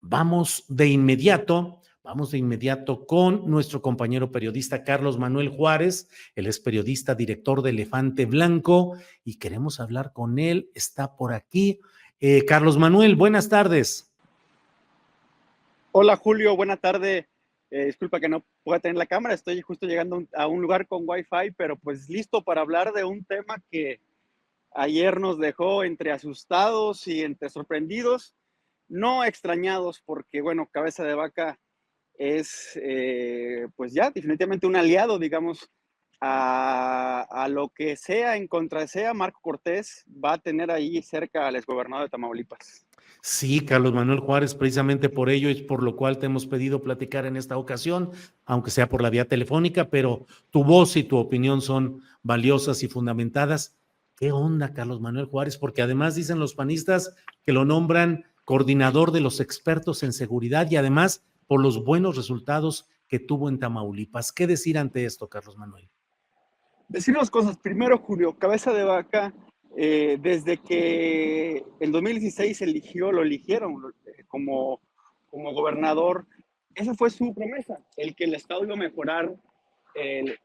Vamos de inmediato con nuestro compañero periodista Carlos Manuel Juárez. Él es periodista, director de Elefante Blanco y queremos hablar con él. Está por aquí. Carlos Manuel, buenas tardes. Hola Julio, buena tarde. Disculpa que no pueda tener la cámara, estoy justo llegando a un lugar con Wi-Fi, pero pues listo para hablar de un tema que ayer nos dejó entre asustados y entre sorprendidos, no extrañados, porque bueno, Cabeza de Vaca es pues ya definitivamente un aliado, digamos, a lo que sea en contra sea, Marco Cortés va a tener ahí cerca al exgobernador de Tamaulipas. Sí, Carlos Manuel Juárez, precisamente por ello es por lo cual te hemos pedido platicar en esta ocasión, aunque sea por la vía telefónica, pero tu voz y tu opinión son valiosas y fundamentadas. ¿Qué onda, Carlos Manuel Juárez? Porque además dicen los panistas que lo nombran coordinador de los expertos en seguridad y además por los buenos resultados que tuvo en Tamaulipas. ¿Qué decir ante esto, Carlos Manuel? Decir dos cosas. Primero, Julio, Cabeza de Vaca, desde que en 2016 lo eligieron como gobernador, esa fue su promesa, el que el Estado iba a mejorar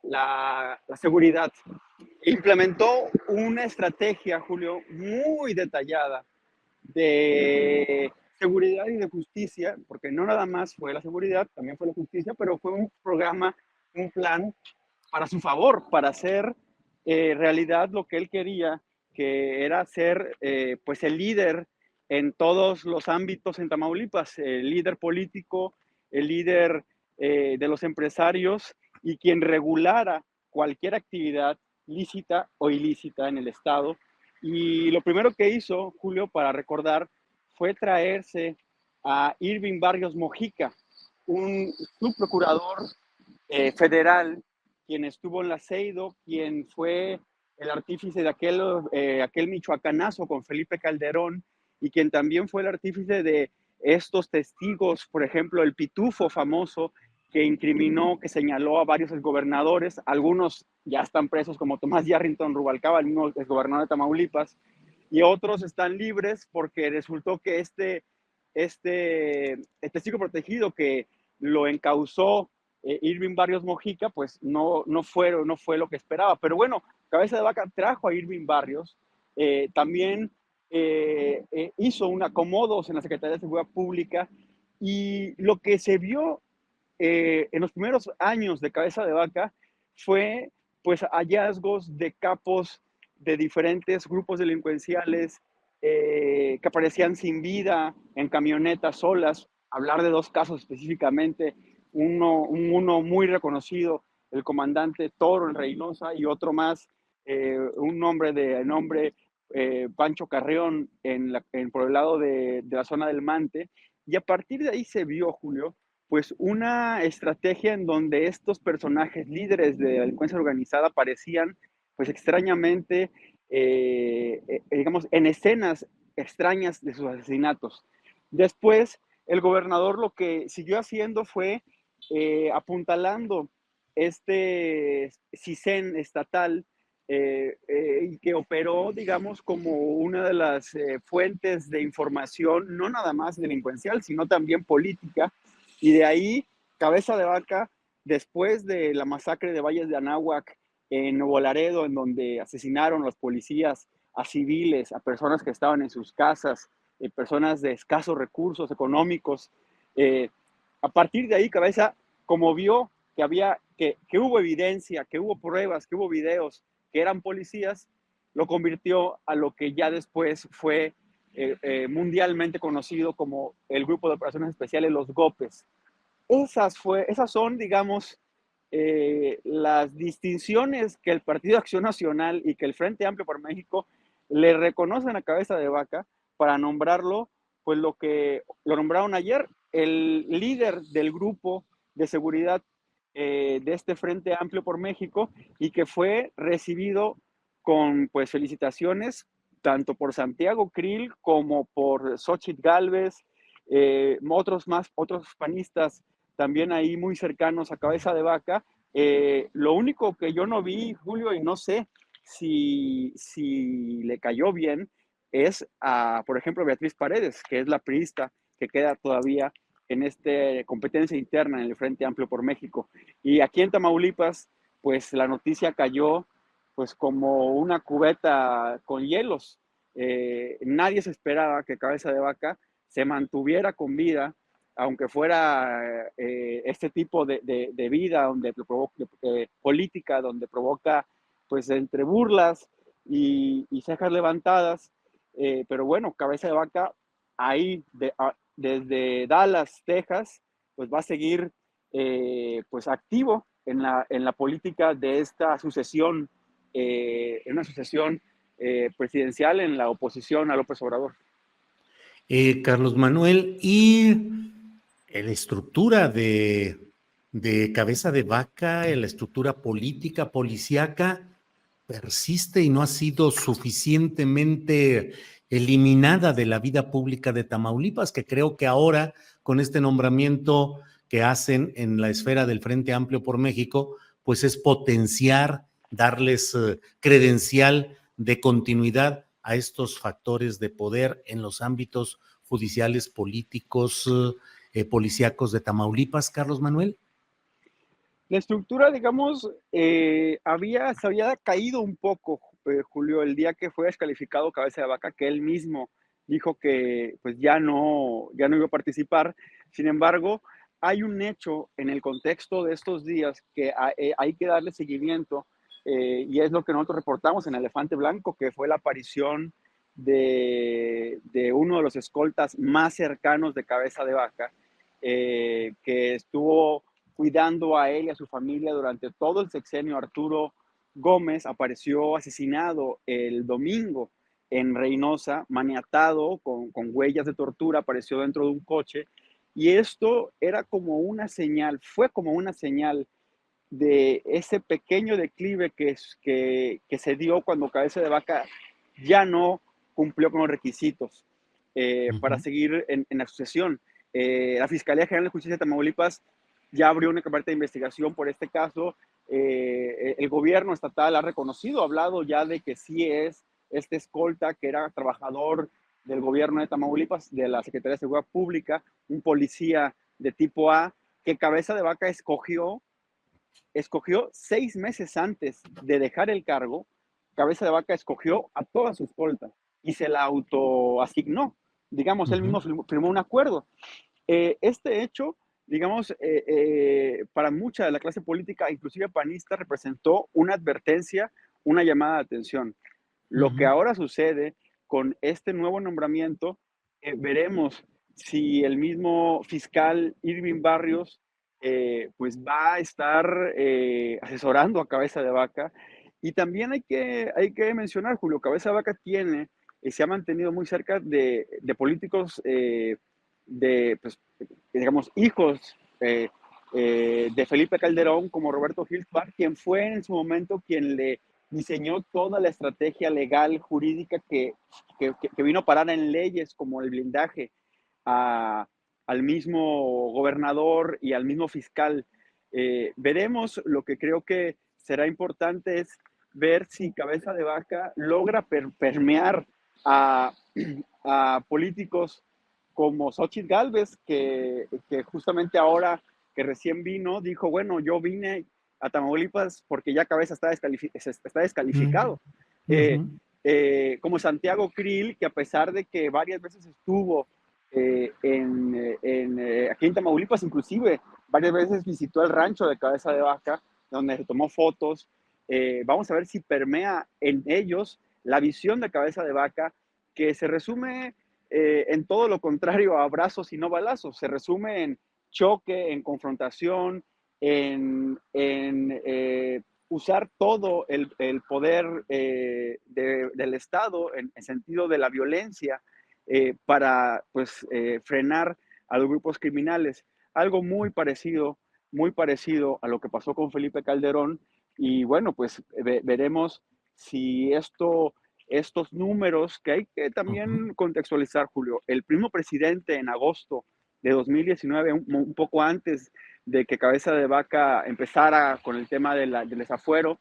la seguridad. Implementó una estrategia, Julio, muy detallada de seguridad y de justicia, porque no nada más fue la seguridad, también fue la justicia, pero fue un programa, un plan para su favor, para hacer realidad lo que él quería, que era ser pues el líder en todos los ámbitos en Tamaulipas, el líder político, el líder de los empresarios y quien regulara cualquier actividad lícita o ilícita en el Estado. Y lo primero que hizo, Julio, para recordar, fue traerse a Irving Barrios Mojica, un subprocurador federal, quien estuvo en la CEIDO, quien fue el artífice de aquel michoacanazo con Felipe Calderón y quien también fue el artífice de estos testigos, por ejemplo, el pitufo famoso que incriminó, que señaló a varios exgobernadores, algunos ya están presos como Tomás Yarrington Rubalcaba, el mismo exgobernador de Tamaulipas, y otros están libres porque resultó que el testigo protegido que lo encausó Irving Barrios Mojica, pues no fue lo que esperaba. Pero bueno, Cabeza de Vaca trajo a Irving Barrios, también hizo un acomodos en la Secretaría de Seguridad Pública y lo que se vio en los primeros años de Cabeza de Vaca fue pues hallazgos de capos de diferentes grupos delincuenciales que aparecían sin vida en camionetas solas. Hablar de dos casos específicamente, uno muy reconocido, el comandante Toro en Reynosa, y otro más, un hombre de nombre Pancho Carreón por el lado de la zona del Mante. Y a partir de ahí se vio, Julio, pues una estrategia en donde estos personajes líderes de la delincuencia organizada parecían, pues extrañamente, digamos, en escenas extrañas de sus asesinatos. Después, el gobernador lo que siguió haciendo fue apuntalando este CISEN estatal y que operó, digamos, como una de las fuentes de información, no nada más delincuencial, sino también política. Y de ahí, Cabeza de Vaca, después de la masacre de Valles de Anáhuac en Nuevo Laredo, en donde asesinaron los policías a civiles, a personas que estaban en sus casas, personas de escasos recursos económicos. A partir de ahí, Cabeza, como vio que hubo evidencia, que hubo pruebas, que hubo videos, que eran policías, lo convirtió a lo que ya después fue mundialmente conocido como el Grupo de Operaciones Especiales, los GOPES. Esas son, digamos, las distinciones que el Partido de Acción Nacional y que el Frente Amplio por México le reconocen a Cabeza de Vaca para nombrarlo, pues lo que lo nombraron ayer, el líder del grupo de seguridad de este Frente Amplio por México y que fue recibido con pues felicitaciones tanto por Santiago Krill como por Xochitl Gálvez, otros panistas también ahí muy cercanos a Cabeza de Vaca. Lo único que yo no vi, Julio, y no sé si le cayó bien, es a, por ejemplo, Beatriz Paredes, que es la priista que queda todavía en esta competencia interna en el Frente Amplio por México. Y aquí en Tamaulipas, pues la noticia cayó pues como una cubeta con hielos. Nadie se esperaba que Cabeza de Vaca se mantuviera con vida, aunque fuera este tipo de vida donde provoca, política, donde provoca pues entre burlas y cejas levantadas. Pero bueno, Cabeza de Vaca ahí desde Dallas, Texas, pues va a seguir pues activo en la política de esta sucesión, en una sucesión presidencial en la oposición a López Obrador. Carlos Manuel, y la estructura de Cabeza de Vaca, la estructura política, policíaca, persiste y no ha sido suficientemente eliminada de la vida pública de Tamaulipas, que creo que ahora, con este nombramiento que hacen en la esfera del Frente Amplio por México, pues es potenciar, darles credencial de continuidad a estos factores de poder en los ámbitos judiciales, políticos, policíacos de Tamaulipas, Carlos Manuel. La estructura, digamos, se había caído un poco, Julio, el día que fue descalificado Cabeza de Vaca, que él mismo dijo que pues ya no iba a participar. Sin embargo, hay un hecho en el contexto de estos días que hay que darle seguimiento, y es lo que nosotros reportamos en Elefante Blanco, que fue la aparición de uno de los escoltas más cercanos de Cabeza de Vaca, que estuvo cuidando a él y a su familia durante todo el sexenio. Arturo Gómez apareció asesinado el domingo en Reynosa, maniatado con huellas de tortura, apareció dentro de un coche, y esto era como una señal, fue como una señal de ese pequeño declive que se dio cuando Cabeza de Vaca ya no cumplió con los requisitos para seguir en la sucesión. La Fiscalía General de Justicia de Tamaulipas ya abrió una carpeta de investigación por este caso. El gobierno estatal ha reconocido, ha hablado ya de que sí es este escolta, que era trabajador del gobierno de Tamaulipas, de la Secretaría de Seguridad Pública, un policía de tipo A, que Cabeza de Vaca escogió 6 meses antes de dejar el cargo. Cabeza de Vaca escogió a toda su escolta y se la autoasignó. Digamos, él mismo firmó un acuerdo. Este hecho, digamos, para mucha de la clase política, inclusive panista, representó una advertencia, una llamada de atención. Lo que ahora sucede con este nuevo nombramiento, veremos si el mismo fiscal Irving Barrios pues va a estar asesorando a Cabeza de Vaca. Y también hay que mencionar, Julio, Cabeza de Vaca se ha mantenido muy cerca de políticos, pues, digamos, hijos de Felipe Calderón, como Roberto Gil Parr, quien fue en su momento quien le diseñó toda la estrategia legal, jurídica que vino a parar en leyes como el blindaje al mismo gobernador y al mismo fiscal. Veremos. Lo que creo que será importante es ver si Cabeza de Vaca logra permear a políticos como Xochitl Gálvez, que justamente ahora que recién vino, dijo, bueno, yo vine a Tamaulipas porque ya Cabeza está descalificado. Como Santiago Krill, que a pesar de que varias veces estuvo aquí en Tamaulipas, inclusive varias veces visitó el rancho de Cabeza de Vaca, donde se tomó fotos. Vamos a ver si permea en ellos la visión de Cabeza de Vaca, que se resume en todo lo contrario a abrazos y no balazos. Se resume en choque, en confrontación, en usar todo el poder del Estado en sentido de la violencia para pues, frenar a los grupos criminales. Algo muy parecido a lo que pasó con Felipe Calderón. Y bueno, pues veremos si estos números, que hay que también contextualizar, Julio. El mismo presidente en agosto de 2019, un poco antes de que Cabeza de Vaca empezara con el tema del desafuero,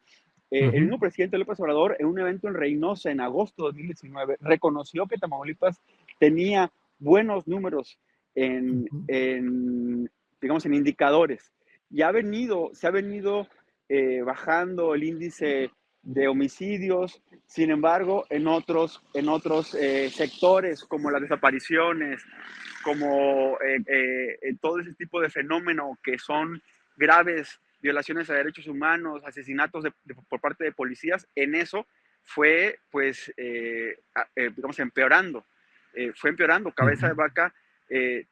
el mismo presidente López Obrador, en un evento en Reynosa en agosto de 2019, reconoció que Tamaulipas tenía buenos números digamos, en indicadores. Y se ha venido bajando el índice de homicidios. Sin embargo, en otros sectores, como las desapariciones, como todo ese tipo de fenómeno que son graves violaciones a derechos humanos, asesinatos por parte de policías, en eso fue, pues, digamos, empeorando. Fue empeorando. Cabeza de Vaca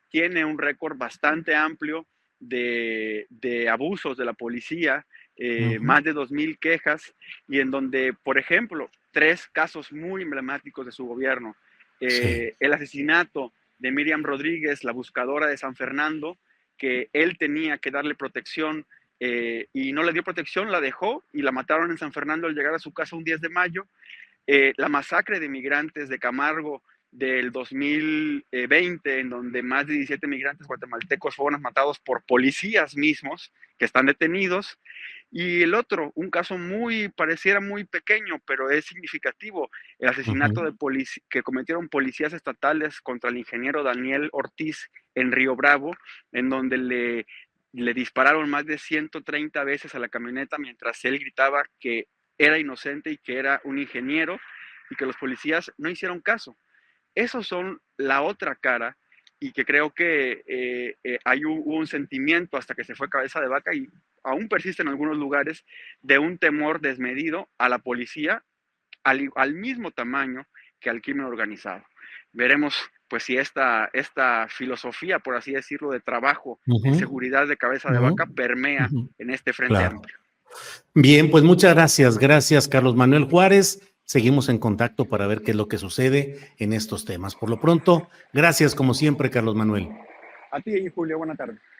tiene un récord bastante amplio de abusos de la policía, más de 2,000 quejas, y en donde, por ejemplo, 3 casos muy emblemáticos de su gobierno. Sí. El asesinato de Miriam Rodríguez, la buscadora de San Fernando, que él tenía que darle protección y no le dio protección, la dejó y la mataron en San Fernando al llegar a su casa un 10 de mayo. La masacre de migrantes de Camargo del 2020, en donde más de 17 migrantes guatemaltecos fueron matados por policías mismos que están detenidos. Y el otro, un caso pareciera muy pequeño, pero es significativo, el asesinato que cometieron policías estatales contra el ingeniero Daniel Ortiz en Río Bravo, en donde le dispararon más de 130 veces a la camioneta mientras él gritaba que era inocente y que era un ingeniero, y que los policías no hicieron caso. Esos son la otra cara, y que creo que hubo un sentimiento hasta que se fue Cabeza de Vaca, y aún persiste en algunos lugares, de un temor desmedido a la policía al mismo tamaño que al crimen organizado. Veremos pues si esta filosofía, por así decirlo, de trabajo en seguridad de Cabeza de Vaca permea en este frente Claro. amplio. Bien, pues muchas gracias. Gracias, Carlos Manuel Juárez. Seguimos en contacto para ver qué es lo que sucede en estos temas. Por lo pronto, gracias como siempre, Carlos Manuel. A ti, Julio, buena tarde.